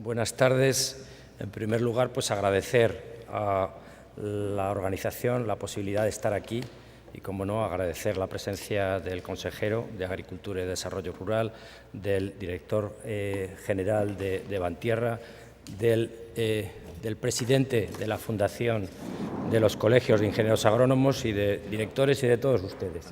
Buenas tardes. En primer lugar, pues agradecer a la organización la posibilidad de estar aquí y, como no, agradecer la presencia del consejero de Agricultura y Desarrollo Rural, del director general de Bantierra, del presidente de la Fundación de los Colegios de Ingenieros Agrónomos y de directores y de todos ustedes.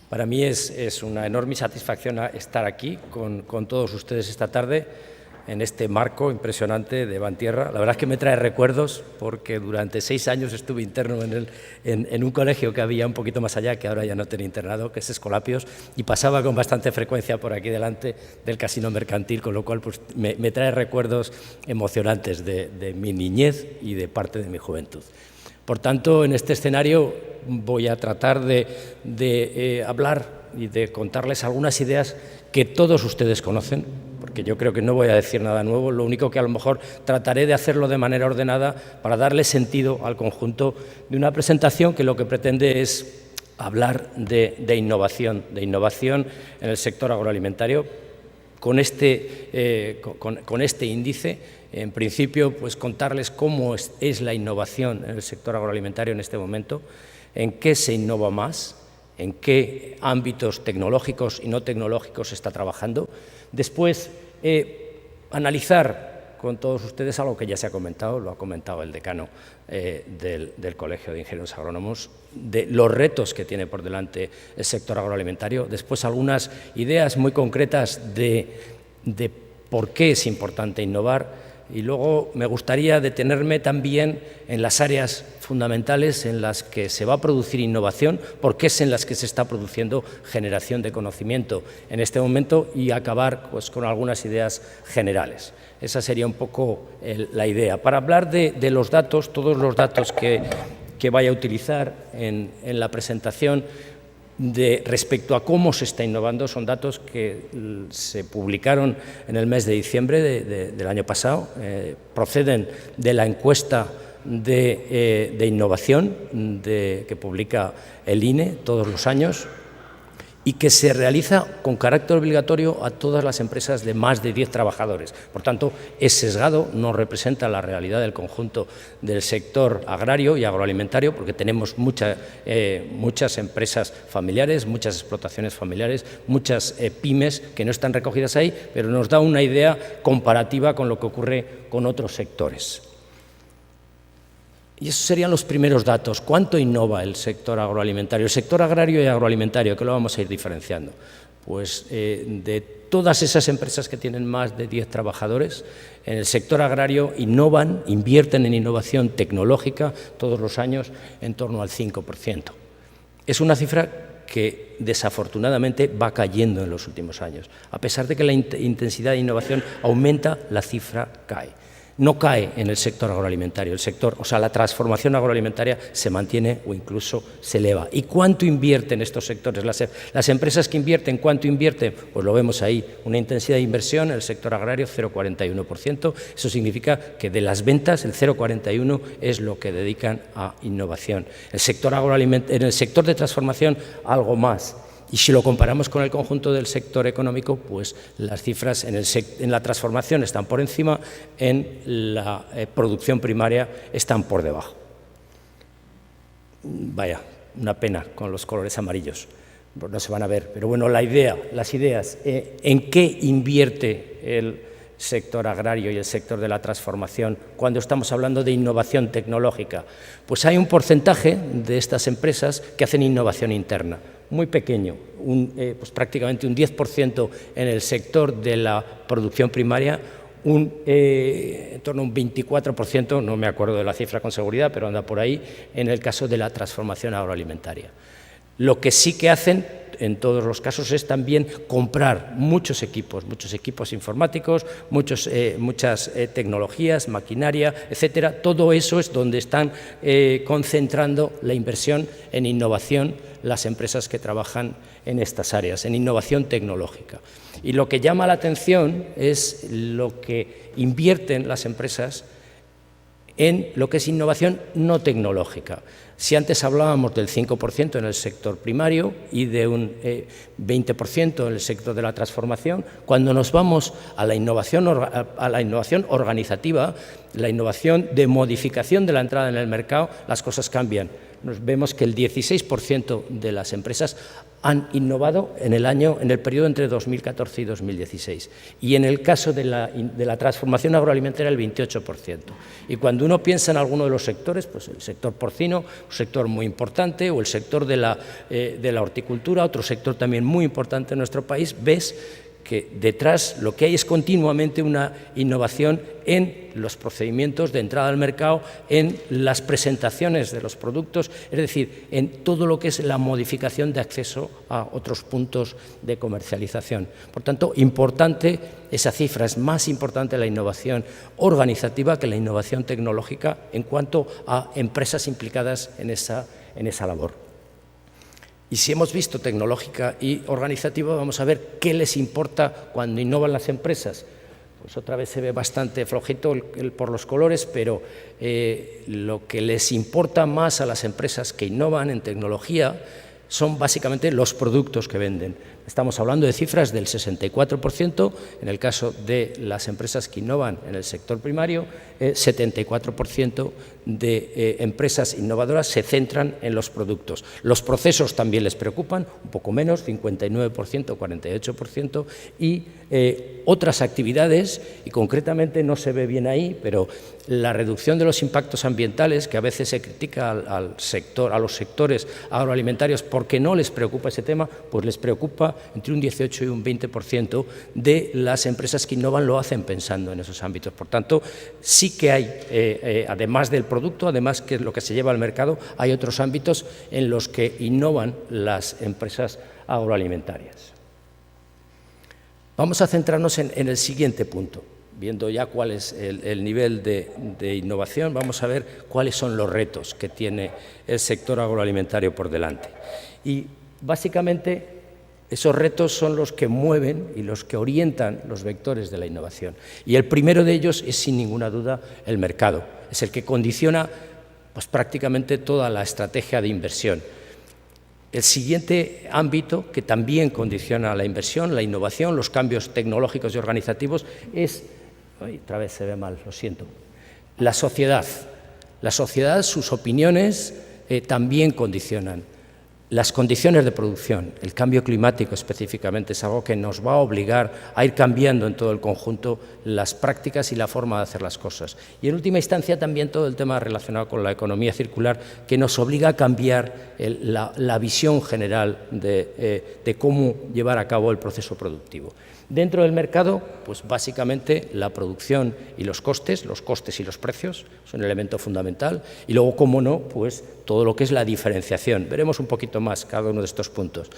Para mí es una enorme satisfacción estar aquí con todos ustedes esta tarde en este marco impresionante de Bantierra. La verdad es que me trae recuerdos porque durante 6 años estuve interno en un colegio que había un poquito más allá, que ahora ya no tiene internado, que es Escolapios, y pasaba con bastante frecuencia por aquí delante del casino mercantil, con lo cual pues, me trae recuerdos emocionantes de mi niñez y de parte de mi juventud. Por tanto, en este escenario voy a tratar de hablar y de contarles algunas ideas que todos ustedes conocen, porque yo creo que no voy a decir nada nuevo, lo único que a lo mejor trataré de hacerlo de manera ordenada para darle sentido al conjunto de una presentación que lo que pretende es hablar de innovación en el sector agroalimentario. Con este índice, en principio, pues contarles cómo es la innovación en el sector agroalimentario en este momento, en qué se innova más, en qué ámbitos tecnológicos y no tecnológicos se está trabajando. Después, analizar con todos ustedes algo que ya se ha comentado, lo ha comentado el decano del Colegio de Ingenieros Agrónomos, de los retos que tiene por delante el sector agroalimentario. Después, algunas ideas muy concretas de por qué es importante innovar. Y luego me gustaría detenerme también en las áreas fundamentales en las que se va a producir innovación, porque es en las que se está produciendo generación de conocimiento en este momento, y acabar pues, con algunas ideas generales. Esa sería un poco la idea. Para hablar de los datos, todos los datos que vaya a utilizar en la presentación, respecto a cómo se está innovando, son datos que se publicaron en el mes de diciembre del año pasado, proceden de la encuesta de innovación que publica el INE todos los años y que se realiza con carácter obligatorio a todas las empresas de más de 10 trabajadores. Por tanto, es sesgado, no representa la realidad del conjunto del sector agrario y agroalimentario, porque tenemos muchas empresas familiares, muchas explotaciones familiares, muchas pymes que no están recogidas ahí, pero nos da una idea comparativa con lo que ocurre con otros sectores. Y esos serían los primeros datos. ¿Cuánto innova el sector agroalimentario? El sector agrario y agroalimentario, ¿qué lo vamos a ir diferenciando? Pues de todas esas empresas que tienen más de 10 trabajadores, en el sector agrario invierten en innovación tecnológica todos los años en torno al 5%. Es una cifra que desafortunadamente va cayendo en los últimos años. A pesar de que la intensidad de innovación aumenta, la cifra cae. No cae en el sector agroalimentario, la transformación agroalimentaria se mantiene o incluso se eleva. ¿Y cuánto invierten estos sectores? Las empresas que invierten, ¿cuánto invierten? Pues lo vemos ahí, una intensidad de inversión en el sector agrario 0,41%. Eso significa que de las ventas el 0,41% es lo que dedican a innovación. En el sector de transformación algo más. Y si lo comparamos con el conjunto del sector económico, pues las cifras en la transformación están por encima, en la producción primaria están por debajo. Vaya, una pena con los colores amarillos, no se van a ver, pero bueno, las ideas, ¿en qué invierte el sector agrario y el sector de la transformación cuando estamos hablando de innovación tecnológica? Pues hay un porcentaje de estas empresas que hacen innovación interna, muy pequeño, pues prácticamente un 10% en el sector de la producción primaria, en torno a un 24%, no me acuerdo de la cifra con seguridad, pero anda por ahí, en el caso de la transformación agroalimentaria. Lo que sí que hacen en todos los casos es también comprar muchos equipos informáticos, muchas tecnologías, maquinaria, etcétera. Todo eso es donde están concentrando la inversión en innovación las empresas que trabajan en estas áreas, en innovación tecnológica. Y lo que llama la atención es lo que invierten las empresas en lo que es innovación no tecnológica. Si antes hablábamos del 5% en el sector primario y de un 20% en el sector de la transformación, cuando nos vamos a la innovación organizativa, la innovación de modificación de la entrada en el mercado, las cosas cambian. Vemos que el 16% de las empresas han innovado en el periodo entre 2014 y 2016. Y en el caso de la transformación agroalimentaria, el 28%. Y cuando uno piensa en alguno de los sectores, pues el sector porcino, un sector muy importante, o el sector de la horticultura, otro sector también muy importante en nuestro país, ves que detrás lo que hay es continuamente una innovación en los procedimientos de entrada al mercado, en las presentaciones de los productos, es decir, en todo lo que es la modificación de acceso a otros puntos de comercialización. Por tanto, importante, esa cifra es más importante la innovación organizativa que la innovación tecnológica en cuanto a empresas implicadas en esa labor. Y si hemos visto tecnológica y organizativa, vamos a ver qué les importa cuando innovan las empresas. Pues otra vez se ve bastante flojito por los colores, pero lo que les importa más a las empresas que innovan en tecnología son básicamente los productos que venden. Estamos hablando de cifras del 64% en el caso de las empresas que innovan en el sector primario, 74% de empresas innovadoras se centran en los productos. Los procesos también les preocupan, un poco menos, 59%, 48%, y otras actividades, y concretamente no se ve bien ahí, pero la reducción de los impactos ambientales, que a veces se critica a los sectores agroalimentarios porque no les preocupa ese tema, pues les preocupa entre un 18 y un 20% de las empresas que innovan lo hacen pensando en esos ámbitos. Por tanto, sí que hay, además del producto, además que lo que se lleva al mercado, hay otros ámbitos en los que innovan las empresas agroalimentarias. Vamos a centrarnos en el siguiente punto. Viendo ya cuál es el nivel de innovación, vamos a ver cuáles son los retos que tiene el sector agroalimentario por delante. Y básicamente esos retos son los que mueven y los que orientan los vectores de la innovación. Y el primero de ellos es, sin ninguna duda, el mercado. Es el que condiciona pues, prácticamente toda la estrategia de inversión. El siguiente ámbito que también condiciona la inversión, la innovación, los cambios tecnológicos y organizativos es, otra vez se ve mal, lo siento, la sociedad. La sociedad, sus opiniones también condicionan. Las condiciones de producción, el cambio climático específicamente, es algo que nos va a obligar a ir cambiando en todo el conjunto las prácticas y la forma de hacer las cosas. Y en última instancia también todo el tema relacionado con la economía circular, que nos obliga a cambiar la visión general de cómo llevar a cabo el proceso productivo. Dentro del mercado, pues básicamente la producción y los costes y los precios son un elemento fundamental. Y luego, cómo no, pues todo lo que es la diferenciación. Veremos un poquito más cada uno de estos puntos.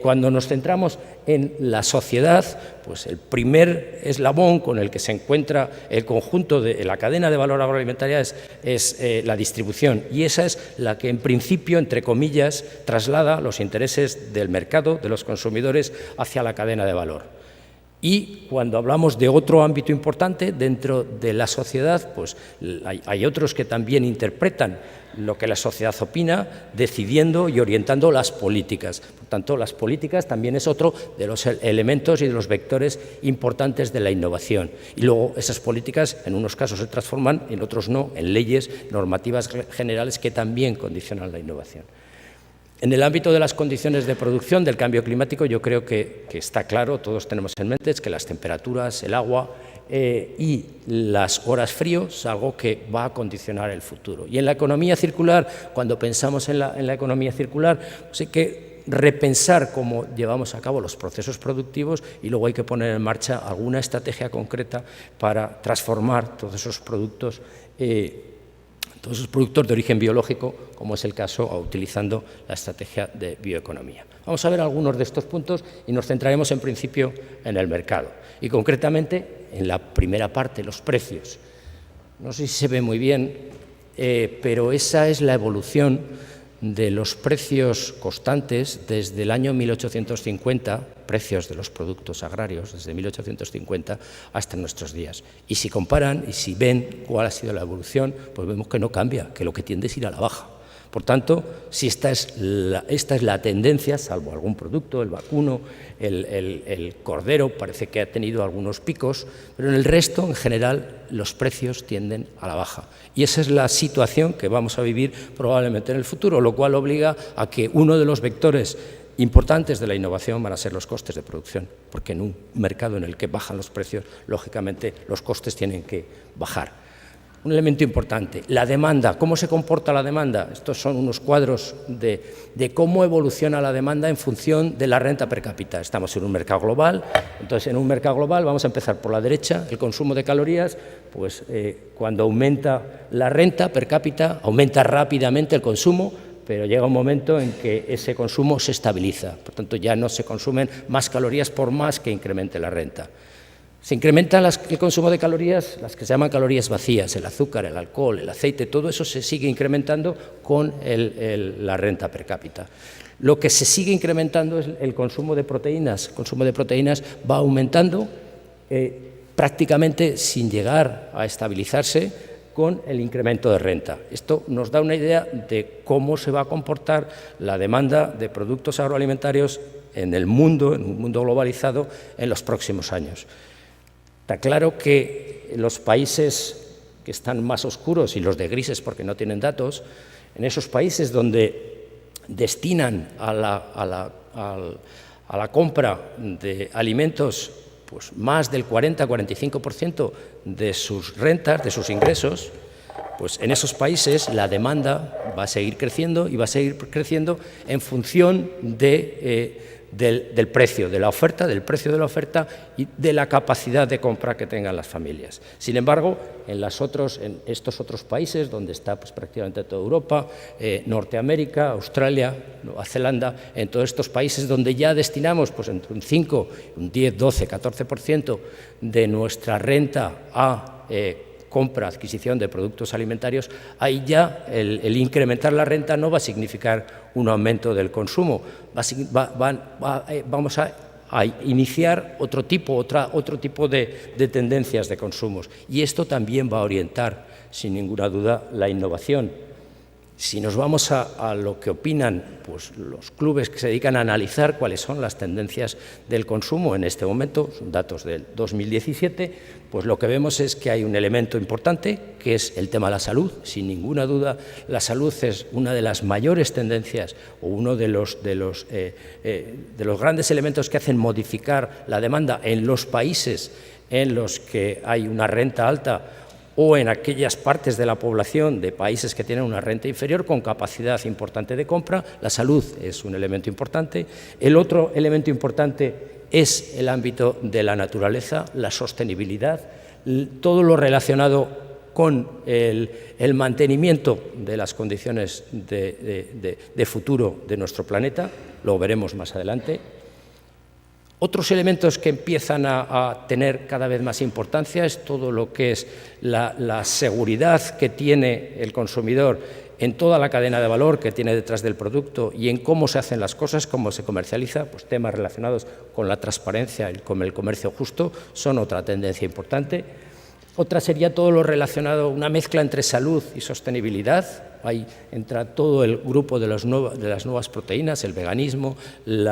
Cuando nos centramos en la sociedad, pues el primer eslabón con el que se encuentra el conjunto de la cadena de valor agroalimentaria es la distribución. Y esa es la que, en principio, entre comillas, traslada los intereses del mercado, de los consumidores, hacia la cadena de valor. Y cuando hablamos de otro ámbito importante dentro de la sociedad, pues hay otros que también interpretan lo que la sociedad opina, decidiendo y orientando las políticas. Por tanto, las políticas también es otro de los elementos y de los vectores importantes de la innovación. Y luego esas políticas en unos casos se transforman, en otros no, en leyes, normativas generales que también condicionan la innovación. En el ámbito de las condiciones de producción del cambio climático, yo creo que está claro, todos tenemos en mente, es que las temperaturas, el agua y las horas frío es algo que va a condicionar el futuro. Y en la economía circular, cuando pensamos en la economía circular, pues hay que repensar cómo llevamos a cabo los procesos productivos y luego hay que poner en marcha alguna estrategia concreta para transformar todos esos productos de origen biológico, como es el caso utilizando la estrategia de bioeconomía. Vamos a ver algunos de estos puntos y nos centraremos en principio en el mercado y concretamente en la primera parte, los precios. No sé si se ve muy bien, pero esa es la evolución de los precios constantes desde el año 1850, precios de los productos agrarios desde 1850 hasta nuestros días. Y si comparan y si ven cuál ha sido la evolución, pues vemos que no cambia, que lo que tiende es ir a la baja. Por tanto, si esta es la tendencia, salvo algún producto, el vacuno, el cordero, parece que ha tenido algunos picos, pero en el resto, en general, los precios tienden a la baja. Y esa es la situación que vamos a vivir probablemente en el futuro, lo cual obliga a que uno de los vectores importantes de la innovación van a ser los costes de producción, porque en un mercado en el que bajan los precios, lógicamente los costes tienen que bajar. Un elemento importante, la demanda. ¿Cómo se comporta la demanda? Estos son unos cuadros de cómo evoluciona la demanda en función de la renta per cápita. Estamos en un mercado global, entonces en un mercado global vamos a empezar por la derecha, el consumo de calorías, pues cuando aumenta la renta per cápita, aumenta rápidamente el consumo, pero llega un momento en que ese consumo se estabiliza, por tanto ya no se consumen más calorías por más que incremente la renta. Se incrementa el consumo de calorías, las que se llaman calorías vacías, el azúcar, el alcohol, el aceite, todo eso se sigue incrementando con la renta per cápita. Lo que se sigue incrementando es el consumo de proteínas. El consumo de proteínas va aumentando prácticamente sin llegar a estabilizarse con el incremento de renta. Esto nos da una idea de cómo se va a comportar la demanda de productos agroalimentarios en el mundo, en un mundo globalizado, en los próximos años. Está claro que los países que están más oscuros y los de grises porque no tienen datos, en esos países donde destinan a la compra de alimentos pues más del 40-45% de sus rentas, de sus ingresos, pues en esos países la demanda va a seguir creciendo y va a seguir creciendo en función del precio de la oferta, del precio de la oferta y de la capacidad de compra que tengan las familias. Sin embargo, en estos otros países, donde está pues, prácticamente toda Europa, Norteamérica, Australia, Nueva Zelanda, en todos estos países donde ya destinamos pues, entre un 5, un 10, 12, 14% de nuestra renta a compra, adquisición de productos alimentarios, ahí ya el incrementar la renta no va a significar un aumento del consumo, vamos a iniciar otro tipo de tendencias de consumos y esto también va a orientar, sin ninguna duda, la innovación. Si nos vamos a lo que opinan pues, los clubes que se dedican a analizar cuáles son las tendencias del consumo en este momento, son datos del 2017, pues lo que vemos es que hay un elemento importante que es el tema de la salud. Sin ninguna duda, la salud es una de las mayores tendencias o uno de los grandes elementos que hacen modificar la demanda en los países en los que hay una renta alta o en aquellas partes de la población de países que tienen una renta inferior con capacidad importante de compra. La salud es un elemento importante. El otro elemento importante es el ámbito de la naturaleza, la sostenibilidad, todo lo relacionado con el mantenimiento de las condiciones de futuro de nuestro planeta, lo veremos más adelante. Otros elementos que empiezan a tener cada vez más importancia es todo lo que es la seguridad que tiene el consumidor en toda la cadena de valor que tiene detrás del producto y en cómo se hacen las cosas, cómo se comercializa, pues temas relacionados con la transparencia y con el comercio justo son otra tendencia importante. Otra sería todo lo relacionado, una mezcla entre salud y sostenibilidad. Ahí entra todo el grupo de las nuevas proteínas, el veganismo, el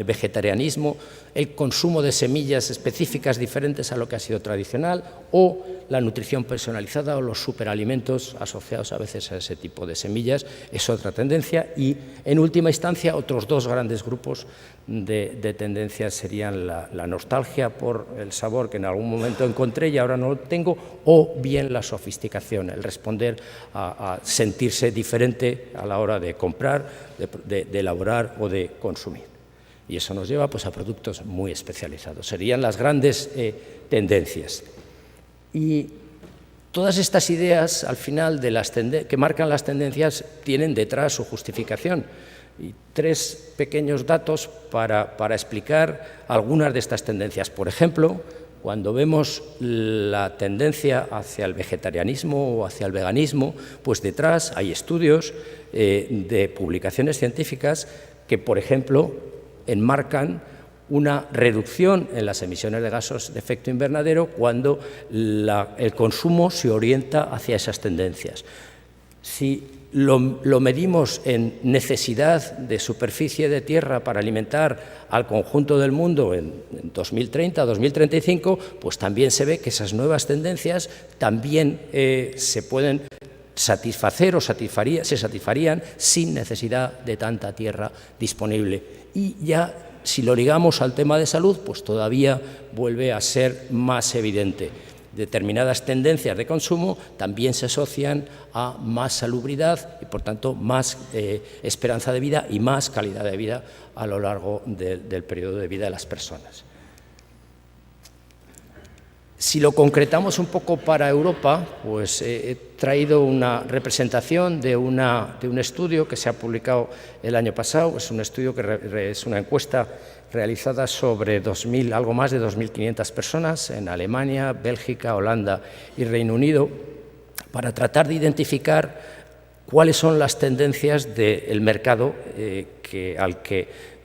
vegetarianismo, el consumo de semillas específicas diferentes a lo que ha sido tradicional o la nutrición personalizada o los superalimentos asociados a veces a ese tipo de semillas, es otra tendencia. Y en última instancia otros dos grandes grupos de tendencias serían la nostalgia por el sabor que en algún momento encontré y ahora no lo tengo, o bien la sofisticación, el responder a sentirse diferente a la hora de comprar, de elaborar o de consumir. Y eso nos lleva pues, a productos muy especializados. Serían las grandes tendencias. Y todas estas ideas, al final, que marcan las tendencias, tienen detrás su justificación. Y tres pequeños datos para explicar algunas de estas tendencias. Por ejemplo, cuando vemos la tendencia hacia el vegetarianismo o hacia el veganismo, pues detrás hay estudios de publicaciones científicas que, por ejemplo, enmarcan una reducción en las emisiones de gases de efecto invernadero cuando el consumo se orienta hacia esas tendencias. Si lo medimos en necesidad de superficie de tierra para alimentar al conjunto del mundo en 2030, 2035, pues también se ve que esas nuevas tendencias también se pueden satisfacer o se satisfarían sin necesidad de tanta tierra disponible. Y ya, si lo ligamos al tema de salud, pues todavía vuelve a ser más evidente. Determinadas tendencias de consumo también se asocian a más salubridad y, por tanto, más esperanza de vida y más calidad de vida a lo largo del periodo de vida de las personas. Si lo concretamos un poco para Europa, pues he traído una representación de un estudio que se ha publicado el año pasado. Es un estudio que es una encuesta realizada sobre algo más de 2.500 personas en Alemania, Bélgica, Holanda y Reino Unido, para tratar de identificar cuáles son las tendencias del mercado al que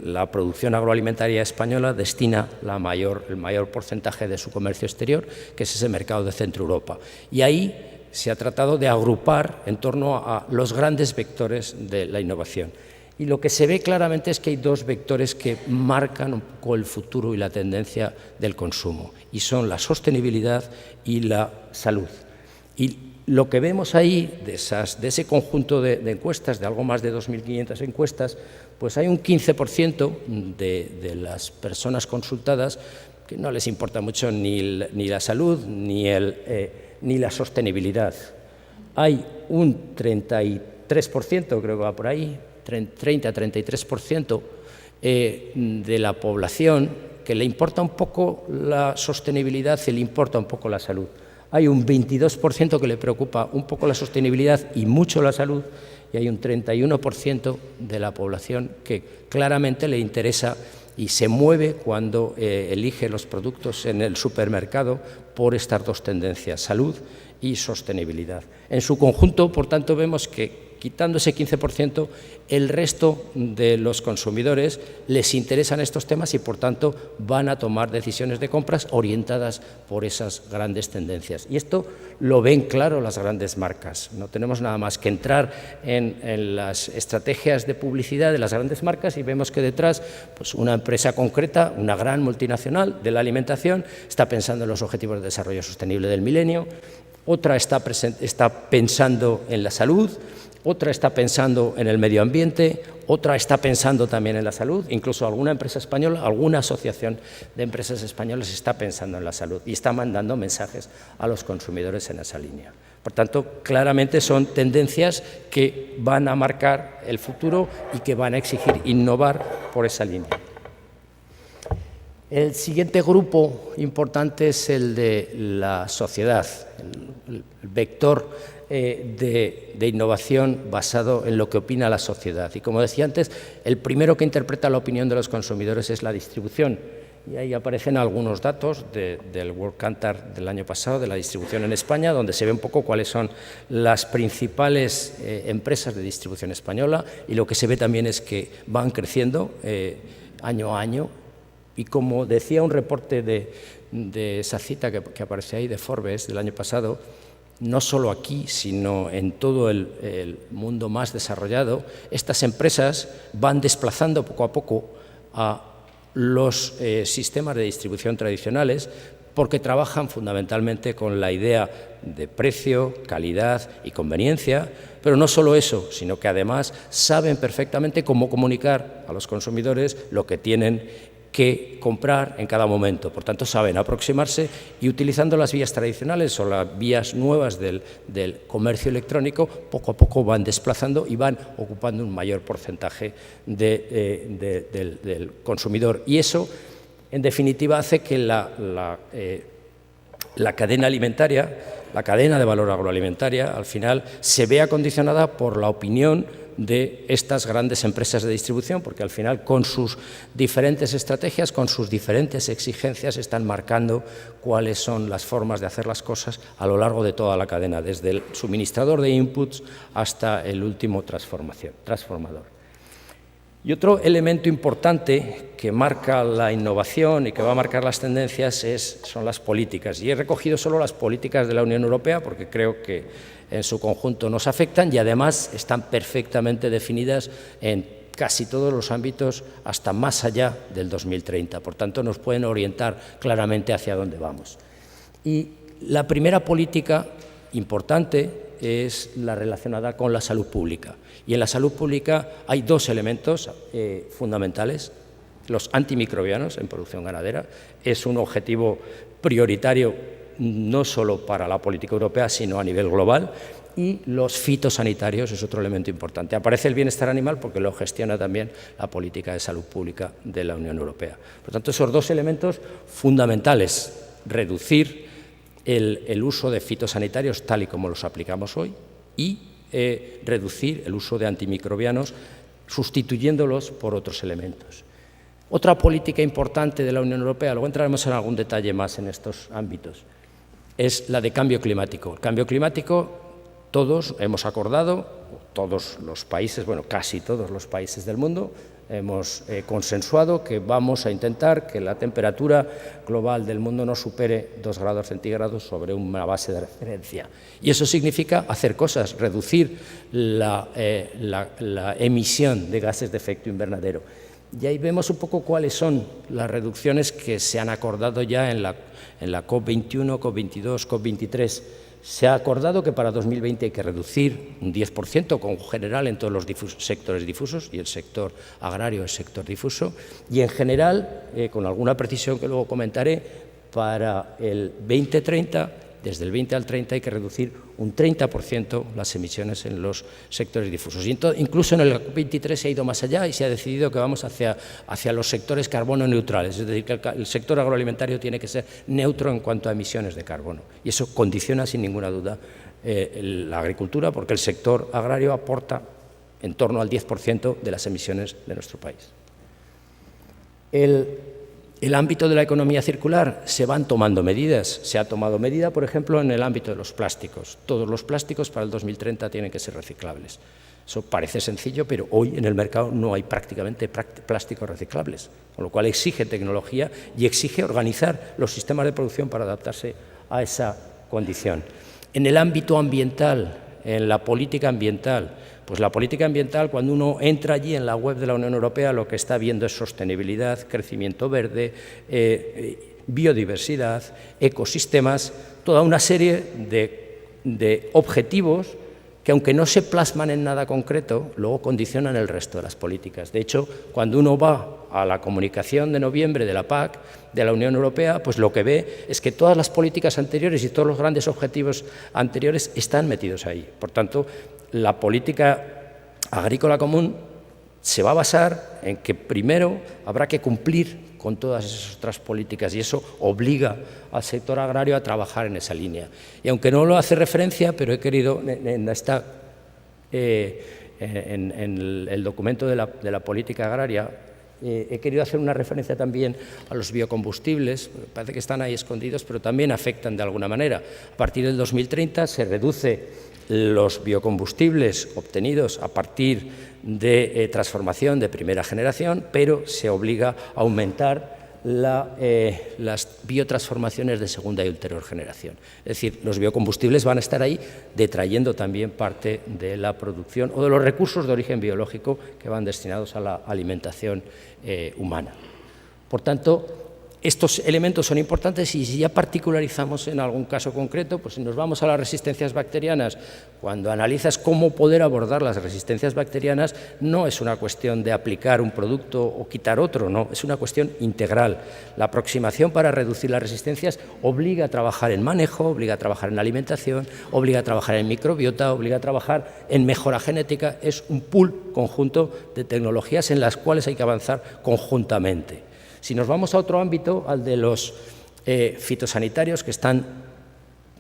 la producción agroalimentaria española destina el mayor porcentaje de su comercio exterior, que es ese mercado de Centro Europa. Y ahí se ha tratado de agrupar en torno a los grandes vectores de la innovación. Y lo que se ve claramente es que hay dos vectores que marcan un poco el futuro y la tendencia del consumo, y son la sostenibilidad y la salud. Y lo que vemos ahí, de ese conjunto de encuestas, de algo más de 2.500 encuestas, pues hay un 15% de las personas consultadas que no les importa mucho ni la salud ni la sostenibilidad. Hay un 33%, creo que va por ahí, 30-33% de la población que le importa un poco la sostenibilidad y le importa un poco la salud. Hay un 22% que le preocupa un poco la sostenibilidad y mucho la salud, y hay un 31% de la población que claramente le interesa y se mueve cuando elige los productos en el supermercado por estas dos tendencias, salud y sostenibilidad. En su conjunto, por tanto, vemos que, quitando ese 15%, el resto de los consumidores les interesan estos temas y, por tanto, van a tomar decisiones de compras orientadas por esas grandes tendencias. Y esto lo ven claro las grandes marcas. No tenemos nada más que entrar en las estrategias de publicidad de las grandes marcas y vemos que detrás, pues, una empresa concreta, una gran multinacional de la alimentación, está pensando en los Objetivos de Desarrollo Sostenible del Milenio, otra está pensando en la salud, otra está pensando en el medio ambiente, otra está pensando también en la salud, incluso alguna empresa española, alguna asociación de empresas españolas está pensando en la salud y está mandando mensajes a los consumidores en esa línea. Por tanto, claramente son tendencias que van a marcar el futuro y que van a exigir innovar por esa línea. El siguiente grupo importante es el de la sociedad, el vector de innovación basado en lo que opina la sociedad. Y como decía antes, el primero que interpreta la opinión de los consumidores es la distribución. Y ahí aparecen algunos datos del World Kantar del año pasado, de la distribución en España, donde se ve un poco cuáles son las principales empresas de distribución española, y lo que se ve también es que van creciendo año a año. Y como decía un reporte de esa cita que aparece ahí, de Forbes, del año pasado, no solo aquí, sino en todo el mundo más desarrollado, estas empresas van desplazando poco a poco a los sistemas de distribución tradicionales, porque trabajan fundamentalmente con la idea de precio, calidad y conveniencia, pero no solo eso, sino que además saben perfectamente cómo comunicar a los consumidores lo que tienen que comprar en cada momento. Por tanto, saben aproximarse y, utilizando las vías tradicionales o las vías nuevas del comercio electrónico, poco a poco van desplazando y van ocupando un mayor porcentaje del consumidor. Y eso, en definitiva, hace que la cadena alimentaria, la cadena de valor agroalimentaria, al final se vea condicionada por la opinión de estas grandes empresas de distribución, porque al final con sus diferentes estrategias, con sus diferentes exigencias, están marcando cuáles son las formas de hacer las cosas a lo largo de toda la cadena, desde el suministrador de inputs hasta el último transformador. Y otro elemento importante que marca la innovación y que va a marcar las tendencias son las políticas. Y he recogido solo las políticas de la Unión Europea porque creo que en su conjunto nos afectan y además están perfectamente definidas en casi todos los ámbitos hasta más allá del 2030. Por tanto, nos pueden orientar claramente hacia dónde vamos. Y la primera política importante es la relacionada con la salud pública. Y en la salud pública hay dos elementos fundamentales. Los antimicrobianos en producción ganadera es un objetivo prioritario no solo para la política europea, sino a nivel global. Y los fitosanitarios es otro elemento importante. Aparece el bienestar animal porque lo gestiona también la política de salud pública de la Unión Europea. Por tanto, esos dos elementos fundamentales, reducir el uso de fitosanitarios tal y como los aplicamos hoy y reducir el uso de antimicrobianos sustituyéndolos por otros elementos. Otra política importante de la Unión Europea, luego entraremos en algún detalle más en estos ámbitos, es la de cambio climático. El cambio climático, todos hemos acordado, todos los países, bueno, casi todos los países del mundo, hemos consensuado que vamos a intentar que la temperatura global del mundo no supere 2 grados centígrados sobre una base de referencia. Y eso significa hacer cosas, reducir la emisión de gases de efecto invernadero. Y ahí vemos un poco cuáles son las reducciones que se han acordado ya en la COP21, COP22, COP23. Se ha acordado que para 2020 hay que reducir un 10%, con general en todos los sectores difusos, y el sector agrario es sector difuso, y en general, con alguna precisión que luego comentaré, para el 2030, desde el 20 al 30 hay que reducir un 30% las emisiones en los sectores difusos. Y incluso en el 23 se ha ido más allá y se ha decidido que vamos hacia los sectores carbono neutrales, es decir, que el sector agroalimentario tiene que ser neutro en cuanto a emisiones de carbono. Y eso condiciona sin ninguna duda la agricultura, porque el sector agrario aporta en torno al 10% de las emisiones de nuestro país. El ámbito de la economía circular, se van tomando medidas. Se ha tomado medida, por ejemplo, en el ámbito de los plásticos. Todos los plásticos para el 2030 tienen que ser reciclables. Eso parece sencillo, pero hoy en el mercado no hay prácticamente plásticos reciclables, con lo cual exige tecnología y exige organizar los sistemas de producción para adaptarse a esa condición. En el ámbito ambiental, en la política ambiental, pues la política ambiental, cuando uno entra allí en la web de la Unión Europea, lo que está viendo es sostenibilidad, crecimiento verde, biodiversidad, ecosistemas, toda una serie de objetivos que, aunque no se plasman en nada concreto, luego condicionan el resto de las políticas. De hecho, cuando uno va a la comunicación de noviembre de la PAC, de la Unión Europea, pues lo que ve es que todas las políticas anteriores y todos los grandes objetivos anteriores están metidos ahí. Por tanto, la política agrícola común se va a basar en que primero habrá que cumplir con todas esas otras políticas y eso obliga al sector agrario a trabajar en esa línea. Y aunque no lo hace referencia, pero he querido, en el documento de la política agraria, he querido hacer una referencia también a los biocombustibles. Parece que están ahí escondidos, pero también afectan de alguna manera. A partir del 2030 se reduce los biocombustibles obtenidos a partir de transformación de primera generación, pero se obliga a aumentar las biotransformaciones de segunda y ulterior generación. Es decir, los biocombustibles van a estar ahí detrayendo también parte de la producción o de los recursos de origen biológico que van destinados a la alimentación humana. Por tanto, estos elementos son importantes y si ya particularizamos en algún caso concreto, pues si nos vamos a las resistencias bacterianas, cuando analizas cómo poder abordar las resistencias bacterianas, no es una cuestión de aplicar un producto o quitar otro, no, es una cuestión integral. La aproximación para reducir las resistencias obliga a trabajar en manejo, obliga a trabajar en alimentación, obliga a trabajar en microbiota, obliga a trabajar en mejora genética. Es un pool conjunto de tecnologías en las cuales hay que avanzar conjuntamente. Si nos vamos a otro ámbito, al de los fitosanitarios que están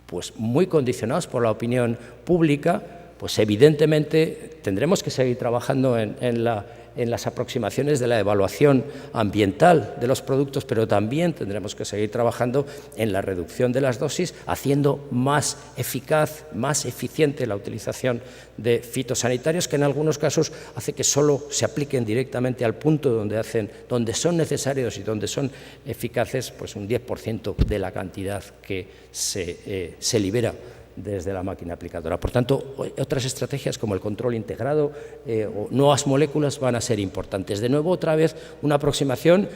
pues, muy condicionados por la opinión pública, pues evidentemente tendremos que seguir trabajando en las aproximaciones de la evaluación ambiental de los productos, pero también tendremos que seguir trabajando en la reducción de las dosis, haciendo más eficaz, más eficiente la utilización de fitosanitarios, que en algunos casos hace que solo se apliquen directamente al punto donde son necesarios y donde son eficaces, pues un 10% de la cantidad que se libera desde la máquina aplicadora. Por tanto, otras estrategias como el control integrado o nuevas moléculas van a ser importantes. De nuevo, otra vez, una aproximación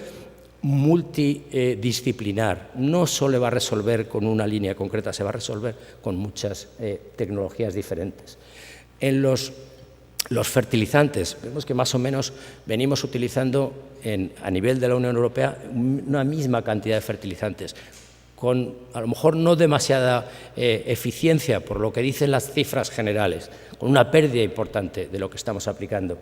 multidisciplinar. No solo va a resolver con una línea concreta, se va a resolver con muchas tecnologías diferentes. En los fertilizantes, vemos que más o menos venimos utilizando a nivel de la Unión Europea una misma cantidad de fertilizantes, con a lo mejor no demasiada eficiencia por lo que dicen las cifras generales, con una pérdida importante de lo que estamos aplicando.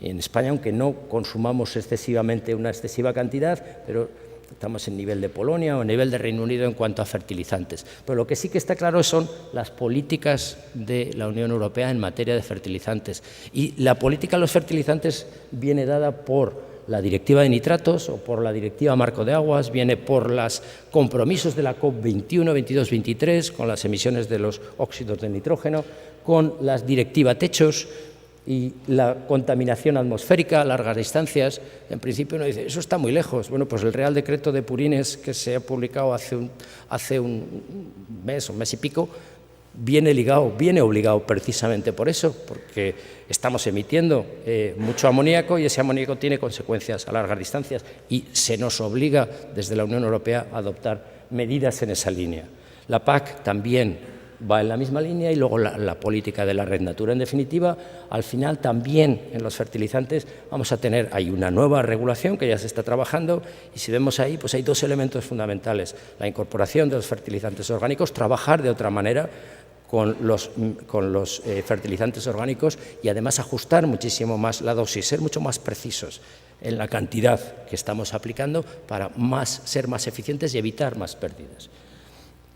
En España, aunque no consumamos excesivamente una excesiva cantidad, pero estamos en nivel de Polonia o en nivel de Reino Unido en cuanto a fertilizantes. Pero lo que sí que está claro son las políticas de la Unión Europea en materia de fertilizantes. Y la política de los fertilizantes viene dada por la Directiva de Nitratos o por la Directiva Marco de Aguas, viene por los compromisos de la COP21, 22, 23, con las emisiones de los óxidos de nitrógeno, con la Directiva Techos y la contaminación atmosférica a largas distancias. En principio uno dice, eso está muy lejos. Bueno, pues el Real Decreto de Purines, que se ha publicado hace un mes y pico, viene obligado precisamente por eso, porque estamos emitiendo mucho amoníaco y ese amoníaco tiene consecuencias a largas distancias y se nos obliga desde la Unión Europea a adoptar medidas en esa línea. La PAC también va en la misma línea y luego la política de la Red Natura. En definitiva, al final también en los fertilizantes hay una nueva regulación que ya se está trabajando y si vemos ahí, pues hay dos elementos fundamentales. La incorporación de los fertilizantes orgánicos, trabajar de otra manera con los fertilizantes orgánicos y además ajustar muchísimo más la dosis, ser mucho más precisos en la cantidad que estamos aplicando para ser más eficientes y evitar más pérdidas.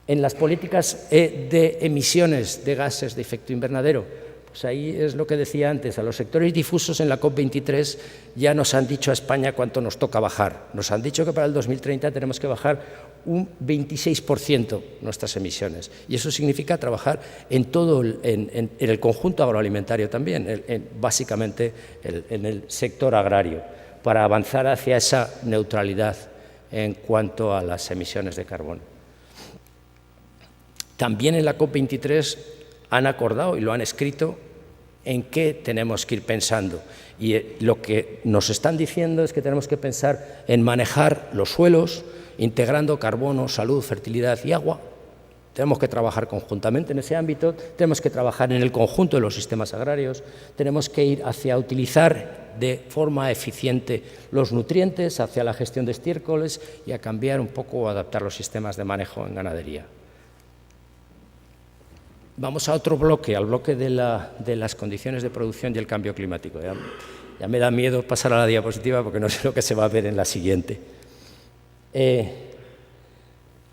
En las políticas de emisiones de gases de efecto invernadero, pues ahí es lo que decía antes, a los sectores difusos en la COP23 ya nos han dicho a España cuánto nos toca bajar. Nos han dicho que para el 2030 tenemos que bajar un 26% nuestras emisiones y eso significa trabajar en el conjunto agroalimentario también, básicamente en el sector agrario, para avanzar hacia esa neutralidad en cuanto a las emisiones de carbono. También en la COP23 han acordado y lo han escrito en qué tenemos que ir pensando. Y lo que nos están diciendo es que tenemos que pensar en manejar los suelos, integrando carbono, salud, fertilidad y agua. Tenemos que trabajar conjuntamente en ese ámbito, tenemos que trabajar en el conjunto de los sistemas agrarios, tenemos que ir hacia utilizar de forma eficiente los nutrientes, hacia la gestión de estiércoles y a cambiar un poco o adaptar los sistemas de manejo en ganadería. Vamos a otro bloque, al bloque de las condiciones de producción y el cambio climático. Ya me da miedo pasar a la diapositiva porque no sé lo que se va a ver en la siguiente.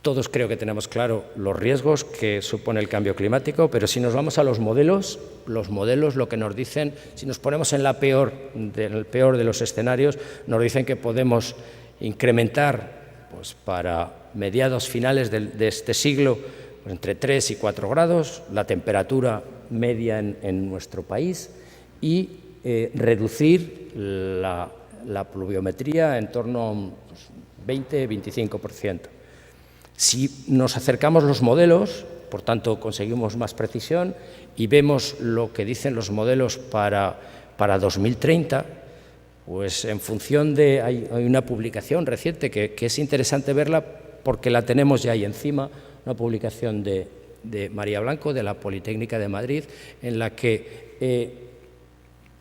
Todos creo que tenemos claro los riesgos que supone el cambio climático, pero si nos vamos a los modelos lo que nos dicen, si nos ponemos en el peor de los escenarios, nos dicen que podemos incrementar pues, para mediados finales de este siglo entre 3 y 4 grados, la temperatura media en nuestro país y reducir la pluviometría en torno a un 20-25%. Si nos acercamos los modelos, por tanto conseguimos más precisión y vemos lo que dicen los modelos para 2030, pues en función de… Hay una publicación reciente que es interesante verla porque la tenemos ya ahí encima, una publicación de María Blanco, de la Politécnica de Madrid, en la que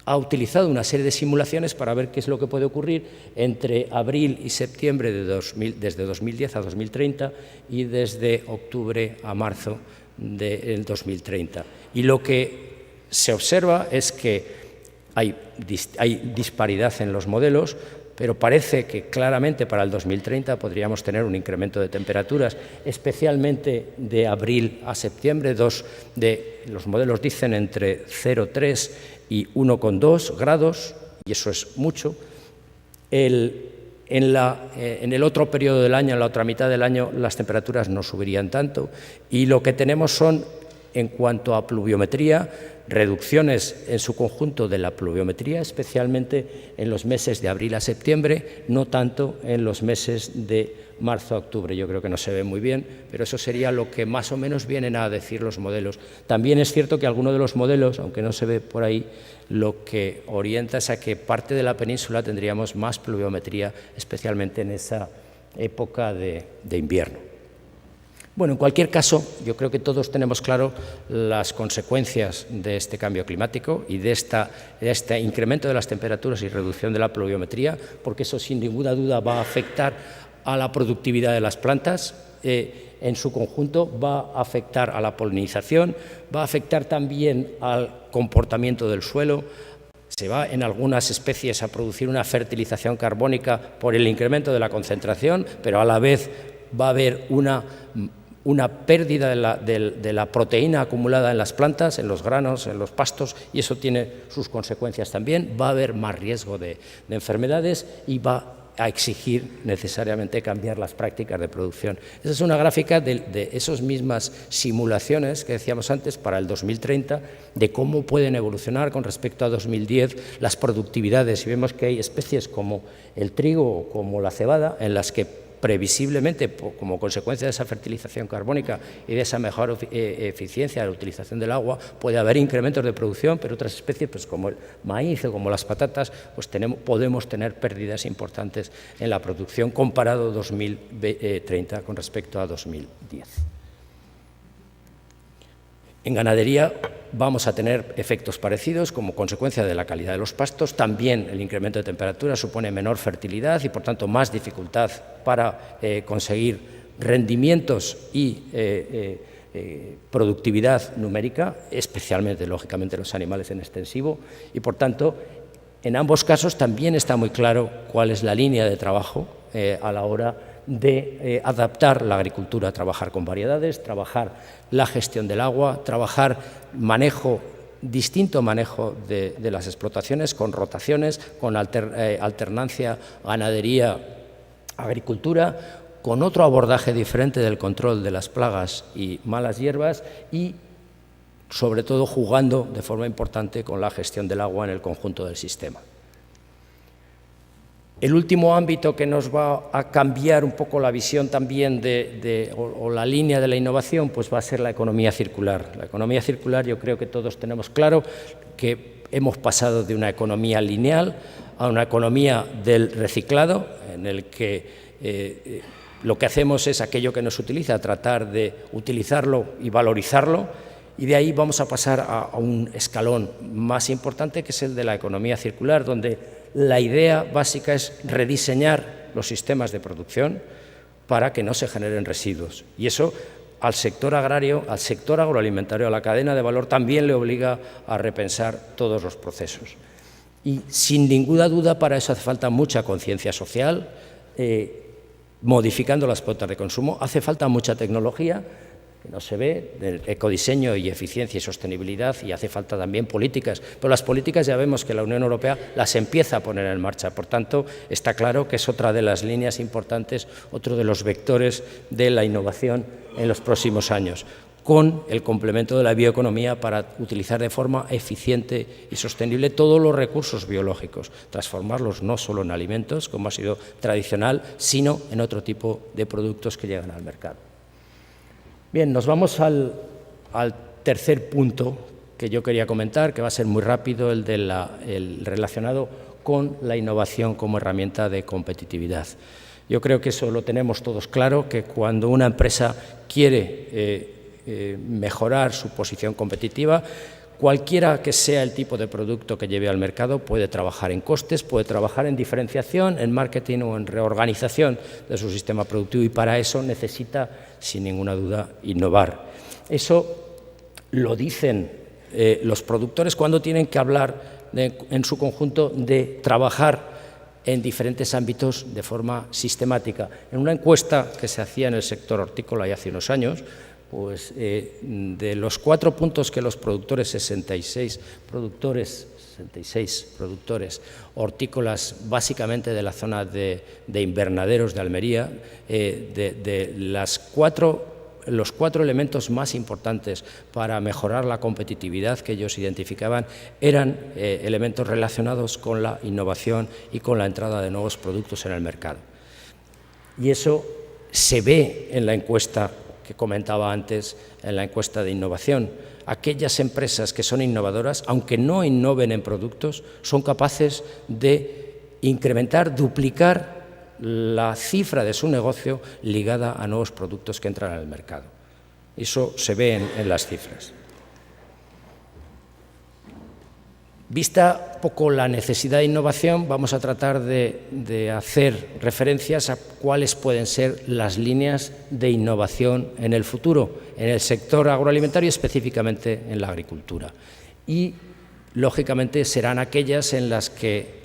ha utilizado una serie de simulaciones para ver qué es lo que puede ocurrir entre abril y septiembre desde 2010 a 2030 y desde octubre a marzo del 2030. Y lo que se observa es que hay disparidad en los modelos, pero parece que claramente para el 2030 podríamos tener un incremento de temperaturas, especialmente de abril a septiembre. Los modelos dicen entre 0,3 y 1,2 grados, y eso es mucho. En el otro periodo del año, en la otra mitad del año, las temperaturas no subirían tanto, y lo que tenemos son, en cuanto a pluviometría, reducciones en su conjunto de la pluviometría, especialmente en los meses de abril a septiembre, no tanto en los meses de marzo a octubre. Yo creo que no se ve muy bien, pero eso sería lo que más o menos vienen a decir los modelos. También es cierto que alguno de los modelos, aunque no se ve por ahí, lo que orienta es a que parte de la península tendríamos más pluviometría, especialmente en esa época de invierno. Bueno, en cualquier caso, yo creo que todos tenemos claro las consecuencias de este cambio climático y de este incremento de las temperaturas y reducción de la pluviometría, porque eso sin ninguna duda va a afectar a la productividad de las plantas, en su conjunto va a afectar a la polinización, va a afectar también al comportamiento del suelo. Se va en algunas especies a producir una fertilización carbónica por el incremento de la concentración, pero a la vez va a haber una pérdida de la proteína acumulada en las plantas, en los granos, en los pastos, y eso tiene sus consecuencias también. Va a haber más riesgo de enfermedades y va a exigir necesariamente cambiar las prácticas de producción. Esa es una gráfica de esas mismas simulaciones que decíamos antes para el 2030, de cómo pueden evolucionar con respecto a 2010 las productividades. Y vemos que hay especies como el trigo o como la cebada, en las que previsiblemente, como consecuencia de esa fertilización carbónica y de esa mejor eficiencia de la utilización del agua, puede haber incrementos de producción, pero otras especies, pues como el maíz o como las patatas, pues podemos tener pérdidas importantes en la producción comparado 2030 con respecto a 2010. En ganadería vamos a tener efectos parecidos como consecuencia de la calidad de los pastos. También el incremento de temperatura supone menor fertilidad y, por tanto, más dificultad para conseguir rendimientos y productividad numérica, especialmente, lógicamente, los animales en extensivo. Y, por tanto, en ambos casos también está muy claro cuál es la línea de trabajo a la hora de adaptar la agricultura, trabajar con variedades, trabajar la gestión del agua, trabajar distinto manejo de las explotaciones, con rotaciones, con alternancia ganadería-agricultura, con otro abordaje diferente del control de las plagas y malas hierbas y, sobre todo, jugando de forma importante con la gestión del agua en el conjunto del sistema. El último ámbito que nos va a cambiar un poco la visión también o la línea de la innovación, pues va a ser la economía circular. La economía circular, yo creo que todos tenemos claro que hemos pasado de una economía lineal a una economía del reciclado, en el que lo que hacemos es aquello que nos utiliza, tratar de utilizarlo y valorizarlo, y de ahí vamos a pasar a un escalón más importante, que es el de la economía circular, donde la idea básica es rediseñar los sistemas de producción para que no se generen residuos. Y eso al sector agrario, al sector agroalimentario, a la cadena de valor, también le obliga a repensar todos los procesos. Y sin ninguna duda para eso hace falta mucha conciencia social, modificando las pautas de consumo, hace falta mucha tecnología, que no se ve, del ecodiseño y eficiencia y sostenibilidad, y hace falta también políticas. Pero las políticas ya vemos que la Unión Europea las empieza a poner en marcha. Por tanto, está claro que es otra de las líneas importantes, otro de los vectores de la innovación en los próximos años, con el complemento de la bioeconomía para utilizar de forma eficiente y sostenible todos los recursos biológicos, transformarlos no solo en alimentos, como ha sido tradicional, sino en otro tipo de productos que llegan al mercado. Bien, nos vamos al tercer punto que yo quería comentar, que va a ser muy rápido, el relacionado con la innovación como herramienta de competitividad. Yo creo que eso lo tenemos todos claro, que cuando una empresa quiere mejorar su posición competitiva, cualquiera que sea el tipo de producto que lleve al mercado puede trabajar en costes, puede trabajar en diferenciación, en marketing o en reorganización de su sistema productivo, y para eso necesita, sin ninguna duda, innovar. Eso lo dicen los productores cuando tienen que hablar en su conjunto de trabajar en diferentes ámbitos de forma sistemática. En una encuesta que se hacía en el sector hortícola ya hace unos años, pues de los 4 puntos que los productores, 66 productores hortícolas, básicamente de la zona de invernaderos de Almería, los 4 elementos más importantes para mejorar la competitividad que ellos identificaban eran elementos relacionados con la innovación y con la entrada de nuevos productos en el mercado. Y eso se ve en la encuesta que comentaba antes, en la encuesta de innovación. Aquellas empresas que son innovadoras, aunque no innoven en productos, son capaces de incrementar, duplicar la cifra de su negocio ligada a nuevos productos que entran al mercado. Eso se ve en las cifras. Vista poco la necesidad de innovación, vamos a tratar de hacer referencias a cuáles pueden ser las líneas de innovación en el futuro, en el sector agroalimentario y específicamente en la agricultura. Y, lógicamente, serán aquellas en las que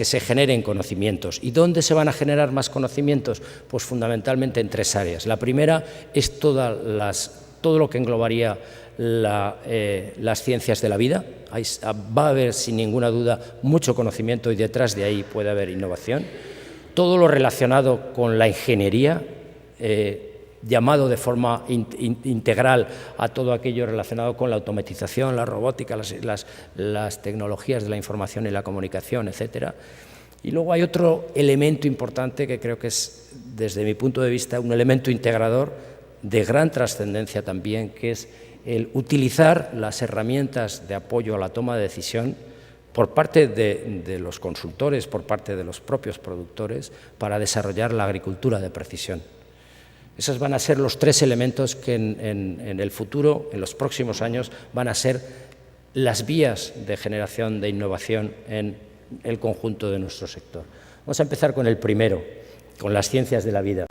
se generen conocimientos. ¿Y dónde se van a generar más conocimientos? Pues fundamentalmente en 3 áreas. La primera es todo lo que englobaría las ciencias de la vida. Va a haber, sin ninguna duda, mucho conocimiento y detrás de ahí puede haber innovación. Todo lo relacionado con la ingeniería, llamado de forma integral a todo aquello relacionado con la automatización, la robótica, las tecnologías de la información y la comunicación, etcétera. Y luego hay otro elemento importante que creo que es, desde mi punto de vista, un elemento integrador de gran trascendencia también, que es el utilizar las herramientas de apoyo a la toma de decisión por parte de los consultores, por parte de los propios productores, para desarrollar la agricultura de precisión. Esos van a ser los 3 elementos que en el futuro, en los próximos años, van a ser las vías de generación de innovación en el conjunto de nuestro sector. Vamos a empezar con el primero, con las ciencias de la vida.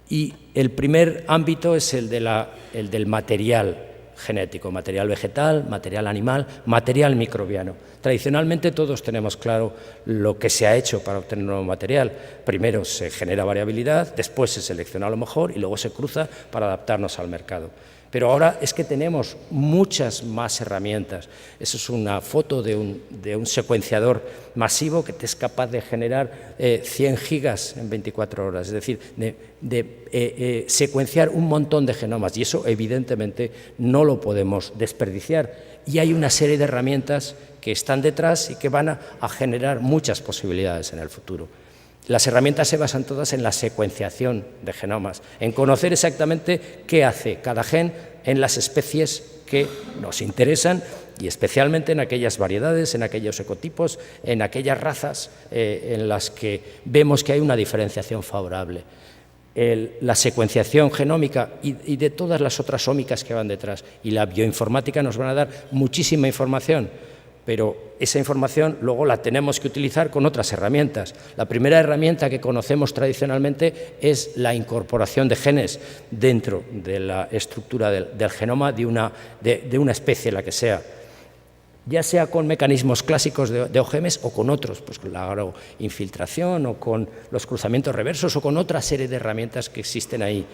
Y el primer ámbito es el del material genético, material vegetal, material animal, material microbiano. Tradicionalmente todos tenemos claro lo que se ha hecho para obtener nuevo material. Primero se genera variabilidad, después se selecciona lo mejor y luego se cruza para adaptarnos al mercado. Pero ahora es que tenemos muchas más herramientas. Eso es una foto de un secuenciador masivo que te es capaz de generar 100 gigas en 24 horas, es decir, de secuenciar un montón de genomas, y eso evidentemente no lo podemos desperdiciar. Y hay una serie de herramientas que están detrás y que van a generar muchas posibilidades en el futuro. Las herramientas se basan todas en la secuenciación de genomas, en conocer exactamente qué hace cada gen en las especies que nos interesan y especialmente en aquellas variedades, en aquellos ecotipos, en aquellas razas en las que vemos que hay una diferenciación favorable. La secuenciación genómica y de todas las otras ómicas que van detrás y la bioinformática nos van a dar muchísima información, pero esa información luego la tenemos que utilizar con otras herramientas. La primera herramienta que conocemos tradicionalmente es la incorporación de genes dentro de la estructura del genoma de una especie, la que sea, ya sea con mecanismos clásicos de OGMs o con otros, pues con la agroinfiltración o con los cruzamientos reversos o con otra serie de herramientas que existen ahí.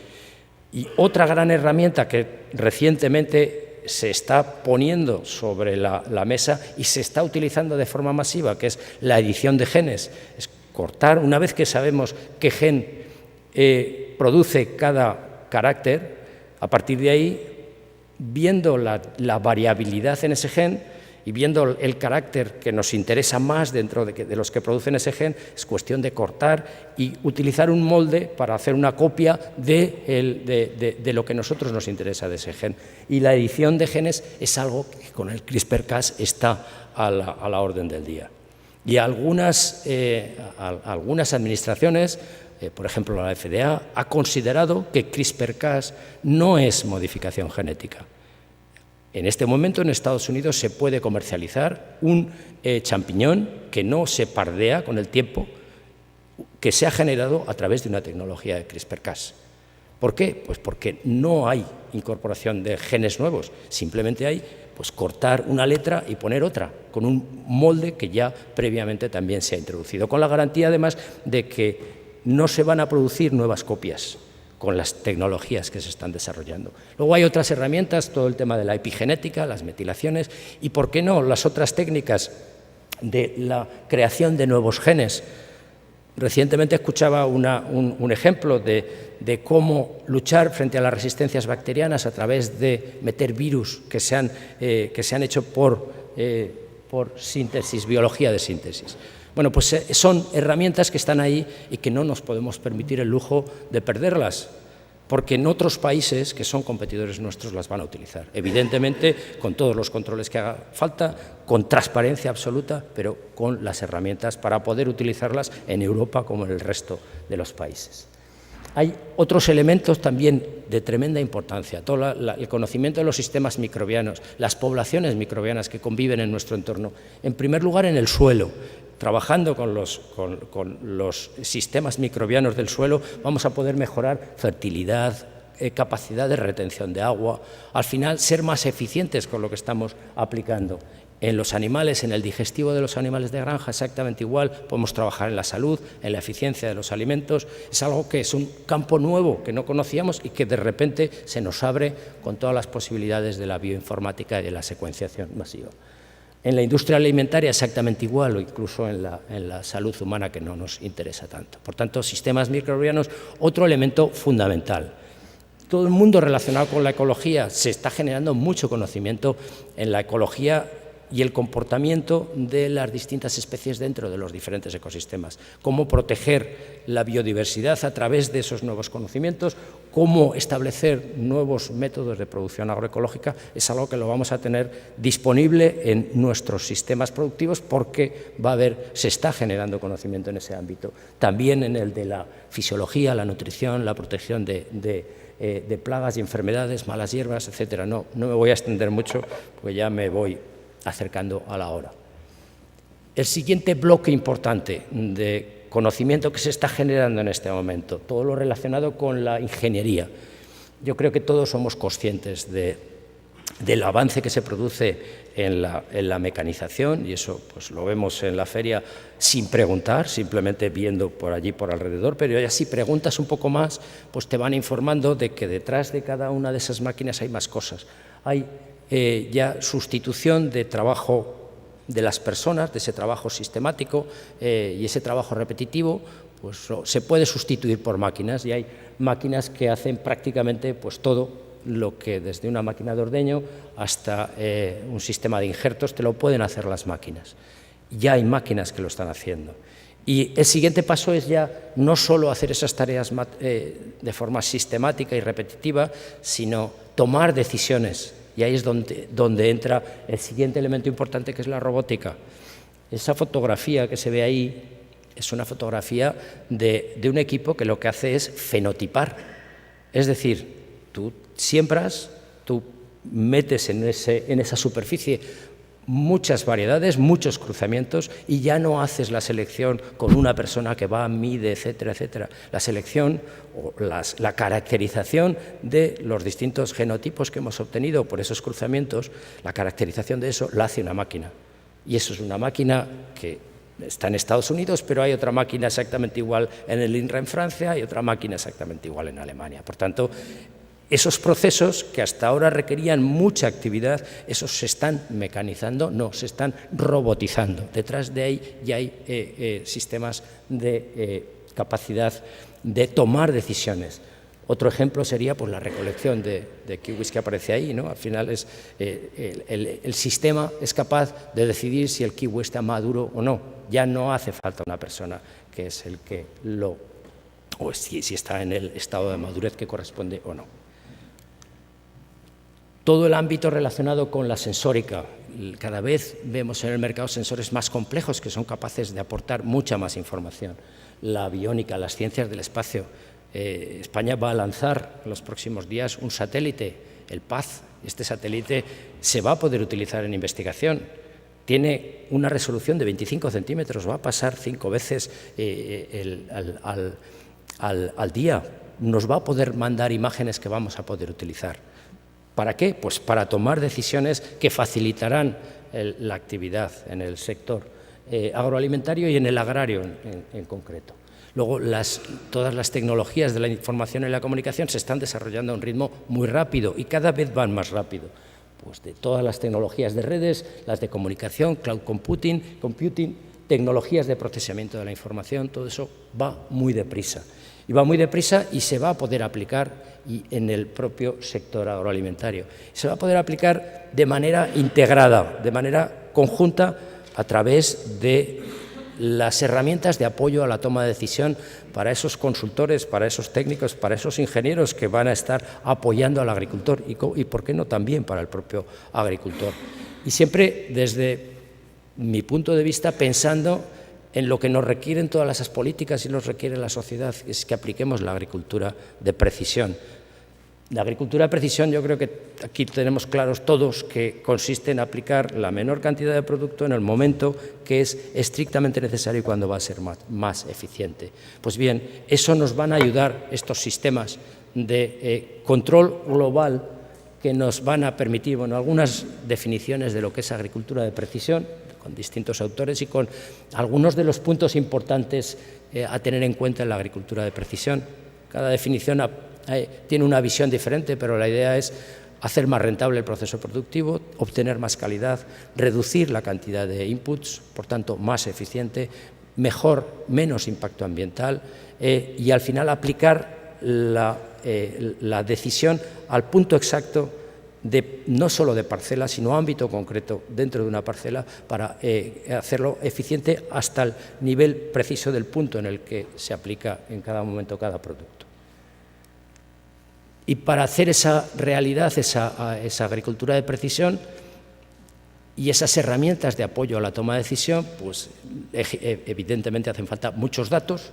Y otra gran herramienta que recientemente se está poniendo sobre la mesa y se está utilizando de forma masiva, que es la edición de genes. Es cortar, una vez que sabemos qué gen produce cada carácter, a partir de ahí, viendo la variabilidad en ese gen y viendo el carácter que nos interesa más dentro de los que producen ese gen, es cuestión de cortar y utilizar un molde para hacer una copia de lo que a nosotros nos interesa de ese gen. Y la edición de genes es algo que con el CRISPR-Cas está a la orden del día. Y algunas administraciones, por ejemplo la FDA, ha considerado que CRISPR-Cas no es modificación genética. En este momento en Estados Unidos se puede comercializar un champiñón que no se pardea con el tiempo, que se ha generado a través de una tecnología de CRISPR-Cas. ¿Por qué? Pues porque no hay incorporación de genes nuevos, simplemente hay pues cortar una letra y poner otra, con un molde que ya previamente también se ha introducido, con la garantía además de que no se van a producir nuevas copias con las tecnologías que se están desarrollando. Luego hay otras herramientas, todo el tema de la epigenética, las metilaciones y, ¿por qué no?, las otras técnicas de la creación de nuevos genes. Recientemente escuchaba un ejemplo de cómo luchar frente a las resistencias bacterianas a través de meter virus que se han hecho por síntesis, biología de síntesis. Bueno, pues son herramientas que están ahí y que no nos podemos permitir el lujo de perderlas, porque en otros países que son competidores nuestros las van a utilizar. Evidentemente, con todos los controles que haga falta, con transparencia absoluta, pero con las herramientas para poder utilizarlas en Europa como en el resto de los países. Hay otros elementos también de tremenda importancia, todo el conocimiento de los sistemas microbianos, las poblaciones microbianas que conviven en nuestro entorno. En primer lugar, en el suelo. Trabajando con los sistemas microbianos del suelo vamos a poder mejorar fertilidad, capacidad de retención de agua, al final ser más eficientes con lo que estamos aplicando. En los animales, en el digestivo de los animales de granja, exactamente igual, podemos trabajar en la salud, en la eficiencia de los alimentos. Es algo que es un campo nuevo que no conocíamos y que de repente se nos abre con todas las posibilidades de la bioinformática y de la secuenciación masiva. En la industria alimentaria exactamente igual, o incluso en la salud humana, que no nos interesa tanto. Por tanto, sistemas microbianos, otro elemento fundamental. Todo el mundo relacionado con la ecología, se está generando mucho conocimiento en la ecología y el comportamiento de las distintas especies dentro de los diferentes ecosistemas. Cómo proteger la biodiversidad a través de esos nuevos conocimientos, cómo establecer nuevos métodos de producción agroecológica, es algo que lo vamos a tener disponible en nuestros sistemas productivos porque se está generando conocimiento en ese ámbito. También en el de la fisiología, la nutrición, la protección de plagas y enfermedades, malas hierbas, etcétera. No me voy a extender mucho porque ya me voy acercando a la hora. El siguiente bloque importante de conocimiento que se está generando en este momento, todo lo relacionado con la ingeniería. Yo creo que todos somos conscientes del avance que se produce en la mecanización, y eso pues lo vemos en la feria sin preguntar, simplemente viendo por allí, por alrededor, pero ya si preguntas un poco más, pues te van informando de que detrás de cada una de esas máquinas hay más cosas. Hay ya sustitución de trabajo de las personas, de ese trabajo sistemático y ese trabajo repetitivo, pues se puede sustituir por máquinas, y hay máquinas que hacen prácticamente pues todo lo que desde una máquina de ordeño hasta un sistema de injertos te lo pueden hacer las máquinas. Ya hay máquinas que lo están haciendo. Y el siguiente paso es ya no solo hacer esas tareas de forma sistemática y repetitiva, sino tomar decisiones. Y ahí es donde entra el siguiente elemento importante, que es la robótica. Esa fotografía que se ve ahí es una fotografía de un equipo que lo que hace es fenotipar. Es decir, tú siembras, tú metes en esa superficie muchas variedades, muchos cruzamientos, y ya no haces la selección con una persona que va, mide, etcétera, etcétera. La selección o la caracterización de los distintos genotipos que hemos obtenido por esos cruzamientos, la caracterización de eso la hace una máquina. Y eso es una máquina que está en Estados Unidos, pero hay otra máquina exactamente igual en el INRA en Francia y otra máquina exactamente igual en Alemania. Por tanto, esos procesos que hasta ahora requerían mucha actividad, esos se están mecanizando, no, se están robotizando. Detrás de ahí ya hay sistemas de capacidad de tomar decisiones. Otro ejemplo sería pues, la recolección de kiwis que aparece ahí, ¿no? Al final el sistema es capaz de decidir si el kiwi está maduro o no. Ya no hace falta una persona que es el que o si está en el estado de madurez que corresponde o no. Todo el ámbito relacionado con la sensórica. Cada vez vemos en el mercado sensores más complejos que son capaces de aportar mucha más información. La aviónica, las ciencias del espacio. España va a lanzar en los próximos días un satélite, el PAZ. Este satélite se va a poder utilizar en investigación. Tiene una resolución de 25 centímetros, va a pasar 5 veces al día. nos va a poder mandar imágenes que vamos a poder utilizar. ¿Para qué? Pues para tomar decisiones que facilitarán la actividad en el sector agroalimentario y en el agrario en concreto. Luego, todas las tecnologías de la información y la comunicación se están desarrollando a un ritmo muy rápido y cada vez van más rápido. Pues de todas las tecnologías de redes, las de comunicación, cloud computing, tecnologías de procesamiento de la información, todo eso va muy deprisa. Y va muy deprisa y se va a poder aplicar en el propio sector agroalimentario. Se va a poder aplicar de manera integrada, de manera conjunta, a través de las herramientas de apoyo a la toma de decisión para esos consultores, para esos técnicos, para esos ingenieros que van a estar apoyando al agricultor y ¿por qué no también para el propio agricultor? Y siempre desde mi punto de vista pensando en lo que nos requieren todas esas políticas y nos requiere la sociedad, es que apliquemos la agricultura de precisión. La agricultura de precisión, yo creo que aquí tenemos claros todos que consiste en aplicar la menor cantidad de producto en el momento que es estrictamente necesario y cuando va a ser más eficiente. Pues bien, eso nos van a ayudar estos sistemas de control global que nos van a permitir, bueno, algunas definiciones de lo que es agricultura de precisión, con distintos autores y con algunos de los puntos importantes a tener en cuenta en la agricultura de precisión. Cada definición tiene una visión diferente, pero la idea es hacer más rentable el proceso productivo, obtener más calidad, reducir la cantidad de inputs, por tanto, más eficiente, menos impacto ambiental y al final aplicar la decisión al punto exacto no solo de parcela, sino ámbito concreto dentro de una parcela para hacerlo eficiente hasta el nivel preciso del punto en el que se aplica en cada momento cada producto. Y para hacer esa realidad, esa agricultura de precisión y esas herramientas de apoyo a la toma de decisión, pues evidentemente hacen falta muchos datos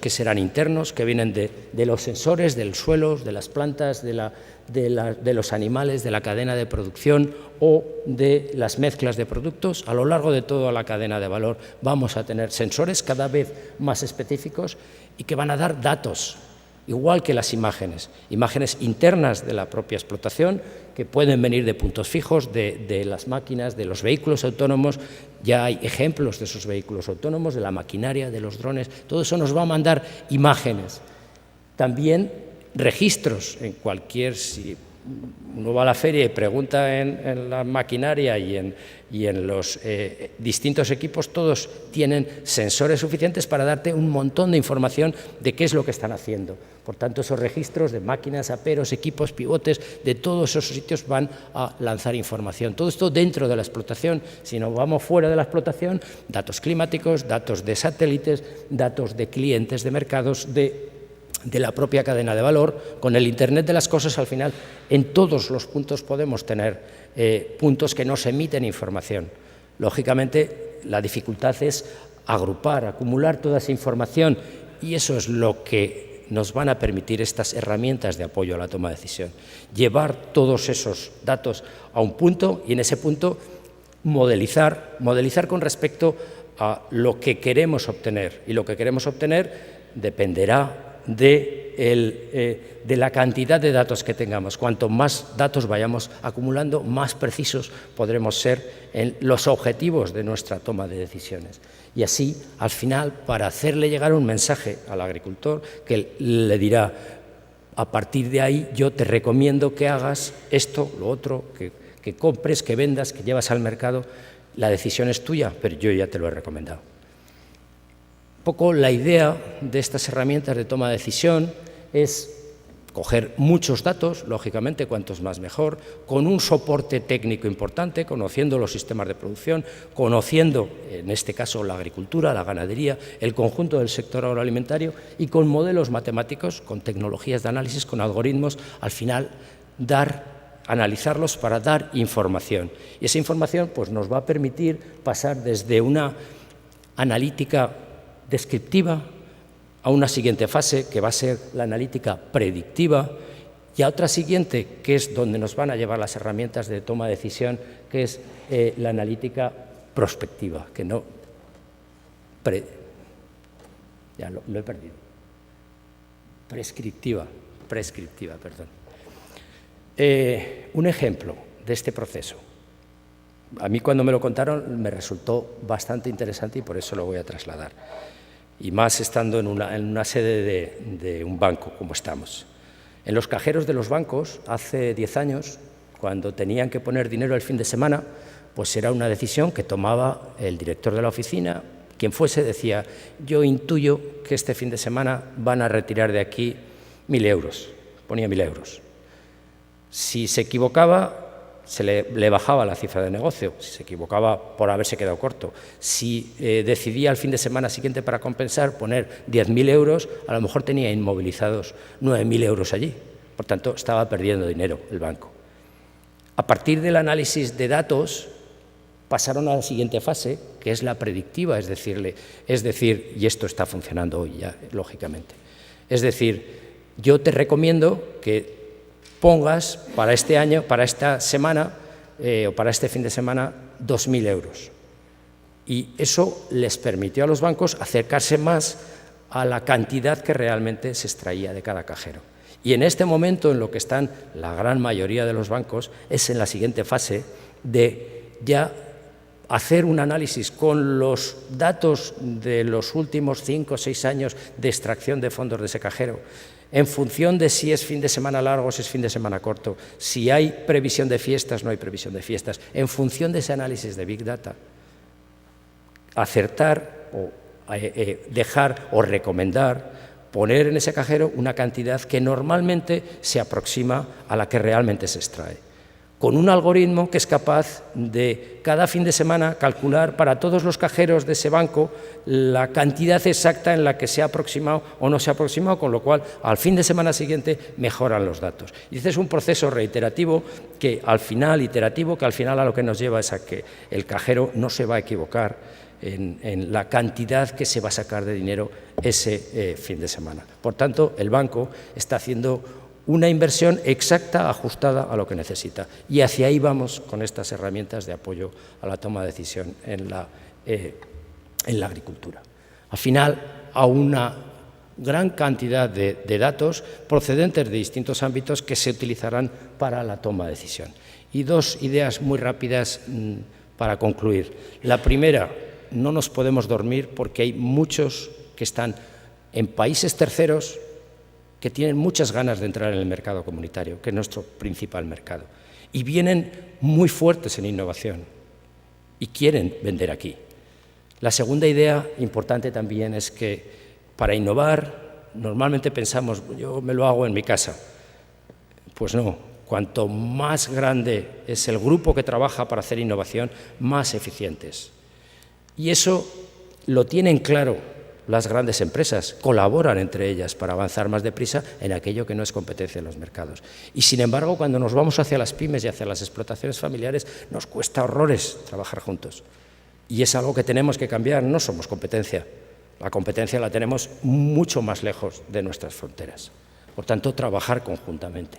que serán internos, que vienen de los sensores, del suelo, de las plantas, de los animales, de la cadena de producción o de las mezclas de productos. A lo largo de toda la cadena de valor vamos a tener sensores cada vez más específicos y que van a dar datos, igual que las imágenes internas de la propia explotación, que pueden venir de puntos fijos, de las máquinas, de los vehículos autónomos. Ya hay ejemplos de esos vehículos autónomos, de la maquinaria, de los drones. Todo eso nos va a mandar imágenes. También registros en si uno va a la feria y pregunta en la maquinaria y en los distintos equipos, todos tienen sensores suficientes para darte un montón de información de qué es lo que están haciendo. Por tanto, esos registros de máquinas, aperos, equipos, pivotes, de todos esos sitios van a lanzar información. Todo esto dentro de la explotación. Si nos vamos fuera de la explotación, datos climáticos, datos de satélites, datos de clientes, de mercados, de la propia cadena de valor. Con el Internet de las cosas, al final, en todos los puntos podemos tener puntos que nos emiten información. Lógicamente, la dificultad es agrupar, acumular toda esa información, y eso es lo que nos van a permitir estas herramientas de apoyo a la toma de decisión. Llevar todos esos datos a un punto y en ese punto modelizar con respecto a lo que queremos obtener. Y lo que queremos obtener dependerá de la cantidad de datos que tengamos. Cuanto más datos vayamos acumulando, más precisos podremos ser en los objetivos de nuestra toma de decisiones. Y así, al final, para hacerle llegar un mensaje al agricultor que le dirá: a partir de ahí yo te recomiendo que hagas esto, lo otro, que compres, que vendas, que llevas al mercado. La decisión es tuya, pero yo ya te lo he recomendado. Un poco la idea de estas herramientas de toma de decisión es coger muchos datos, lógicamente cuantos más mejor, con un soporte técnico importante, conociendo los sistemas de producción, conociendo en este caso la agricultura, la ganadería, el conjunto del sector agroalimentario, y con modelos matemáticos, con tecnologías de análisis, con algoritmos, al final analizarlos para dar información. Y esa información pues, nos va a permitir pasar desde una analítica descriptiva a una siguiente fase, que va a ser la analítica predictiva, y a otra siguiente, que es donde nos van a llevar las herramientas de toma de decisión, que es la analítica prospectiva, que no... ya lo he perdido. prescriptiva, perdón. Un ejemplo de este proceso. A mí cuando me lo contaron me resultó bastante interesante y por eso lo voy a trasladar. Y más estando en una sede de un banco como estamos. En los cajeros de los bancos, hace 10 años, cuando tenían que poner dinero el fin de semana, pues era una decisión que tomaba el director de la oficina, quien fuese, decía, yo intuyo que este fin de semana van a retirar de aquí 1.000 euros, ponía 1.000 euros. Si se equivocaba, se le bajaba la cifra de negocio, si se equivocaba por haberse quedado corto. Si decidía el fin de semana siguiente para compensar poner 10.000 euros, a lo mejor tenía inmovilizados 9.000 euros allí. Por tanto, estaba perdiendo dinero el banco. A partir del análisis de datos, pasaron a la siguiente fase, que es la predictiva, es decir, y esto está funcionando hoy ya, lógicamente. Es decir, yo te recomiendo que pongas para este año, para esta semana o para este fin de semana 2.000 euros. Y eso les permitió a los bancos acercarse más a la cantidad que realmente se extraía de cada cajero. Y en este momento en lo que están la gran mayoría de los bancos es en la siguiente fase de ya hacer un análisis con los datos de los últimos 5 o 6 años de extracción de fondos de ese cajero, en función de si es fin de semana largo o si es fin de semana corto, si hay previsión de fiestas, no hay previsión de fiestas, en función de ese análisis de Big Data, acertar o dejar o recomendar poner en ese cajero una cantidad que normalmente se aproxima a la que realmente se extrae, con un algoritmo que es capaz de cada fin de semana calcular para todos los cajeros de ese banco la cantidad exacta en la que se ha aproximado o no se ha aproximado, con lo cual al fin de semana siguiente mejoran los datos. Y este es un proceso reiterativo que al final, a lo que nos lleva es a que el cajero no se va a equivocar en la cantidad que se va a sacar de dinero ese fin de semana. Por tanto, el banco está haciendo una inversión exacta, ajustada a lo que necesita. Y hacia ahí vamos con estas herramientas de apoyo a la toma de decisión en la agricultura. Al final, a una gran cantidad de datos procedentes de distintos ámbitos que se utilizarán para la toma de decisión. Y dos ideas muy rápidas para concluir. La primera, no nos podemos dormir porque hay muchos que están en países terceros que tienen muchas ganas de entrar en el mercado comunitario, que es nuestro principal mercado, y vienen muy fuertes en innovación y quieren vender aquí. La segunda idea importante también es que para innovar normalmente pensamos, yo me lo hago en mi casa. Pues no, cuanto más grande es el grupo que trabaja para hacer innovación, más eficientes. Y eso lo tienen claro las grandes empresas, colaboran entre ellas para avanzar más deprisa en aquello que no es competencia de los mercados. Y sin embargo, cuando nos vamos hacia las pymes y hacia las explotaciones familiares, nos cuesta horrores trabajar juntos. Y es algo que tenemos que cambiar, no somos competencia. La competencia la tenemos mucho más lejos de nuestras fronteras. Por tanto, trabajar conjuntamente.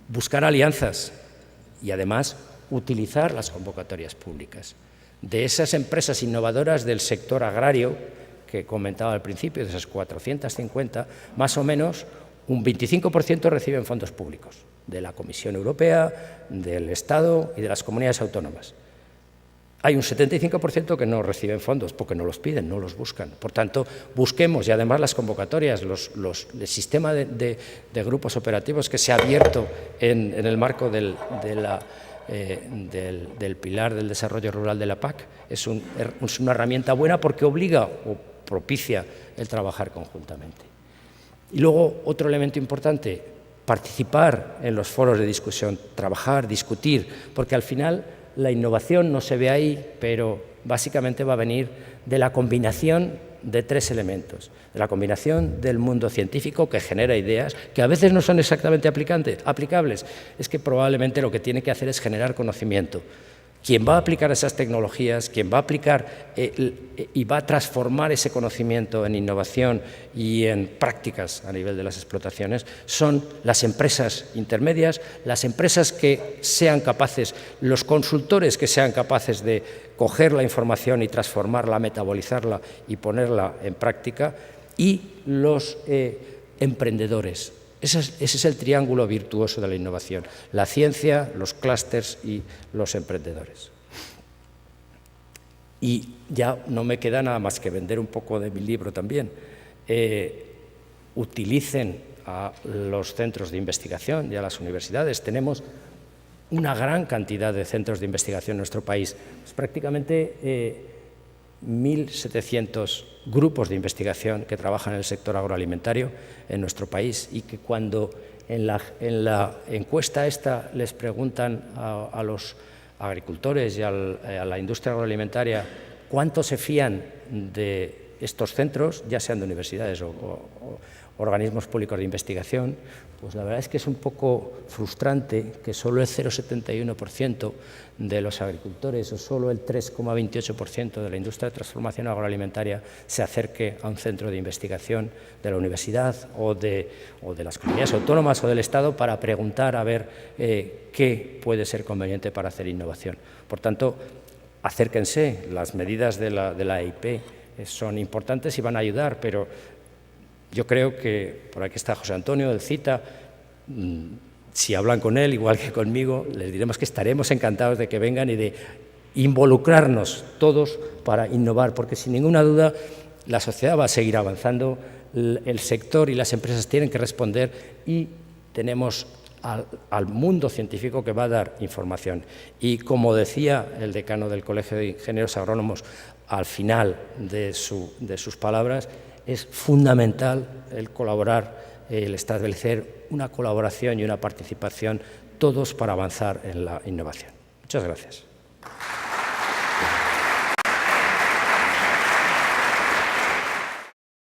Buscar alianzas y además utilizar las convocatorias públicas. De esas empresas innovadoras del sector agrario que comentaba al principio, de esas 450, más o menos un 25% reciben fondos públicos, de la Comisión Europea, del Estado y de las comunidades autónomas. Hay un 75% que no reciben fondos porque no los piden, no los buscan. Por tanto, busquemos, y además las convocatorias, el sistema de grupos operativos que se ha abierto en el marco del pilar del desarrollo rural de la PAC, es una herramienta buena porque obliga o propicia el trabajar conjuntamente. Y luego, otro elemento importante, participar en los foros de discusión, trabajar, discutir, porque al final la innovación no se ve ahí, pero básicamente va a venir de la combinación de 3 elementos. De la combinación del mundo científico que genera ideas que a veces no son exactamente aplicables. Es que probablemente lo que tiene que hacer es generar conocimiento. Quien va a aplicar esas tecnologías, quien va a aplicar y va a transformar ese conocimiento en innovación y en prácticas a nivel de las explotaciones son las empresas intermedias, las empresas que sean capaces, los consultores que sean capaces de coger la información y transformarla, metabolizarla y ponerla en práctica, y los emprendedores. Ese es el triángulo virtuoso de la innovación: la ciencia, los clústeres y los emprendedores. Y ya no me queda nada más que vender un poco de mi libro también. Utilicen a los centros de investigación y a las universidades. Tenemos una gran cantidad de centros de investigación en nuestro país. Es prácticamente 1.700 grupos de investigación que trabajan en el sector agroalimentario en nuestro país, y que cuando en la encuesta esta les preguntan a los agricultores y a la industria agroalimentaria cuánto se fían de estos centros, ya sean de universidades o organismos públicos de investigación, pues la verdad es que es un poco frustrante que solo el 0,71% de los agricultores o solo el 3,28% de la industria de transformación agroalimentaria se acerque a un centro de investigación de la universidad o de las comunidades autónomas o del Estado para preguntar a ver qué puede ser conveniente para hacer innovación. Por tanto, acérquense. Las medidas de la EIP son importantes y van a ayudar, pero yo creo que, por aquí está José Antonio del CITA, si hablan con él, igual que conmigo, les diremos que estaremos encantados de que vengan y de involucrarnos todos para innovar, porque sin ninguna duda la sociedad va a seguir avanzando, el sector y las empresas tienen que responder, y tenemos al mundo científico que va a dar información. Y como decía el decano del Colegio de Ingenieros Agrónomos al final de sus palabras, es fundamental el colaborar, el establecer una colaboración y una participación todos para avanzar en la innovación. Muchas gracias.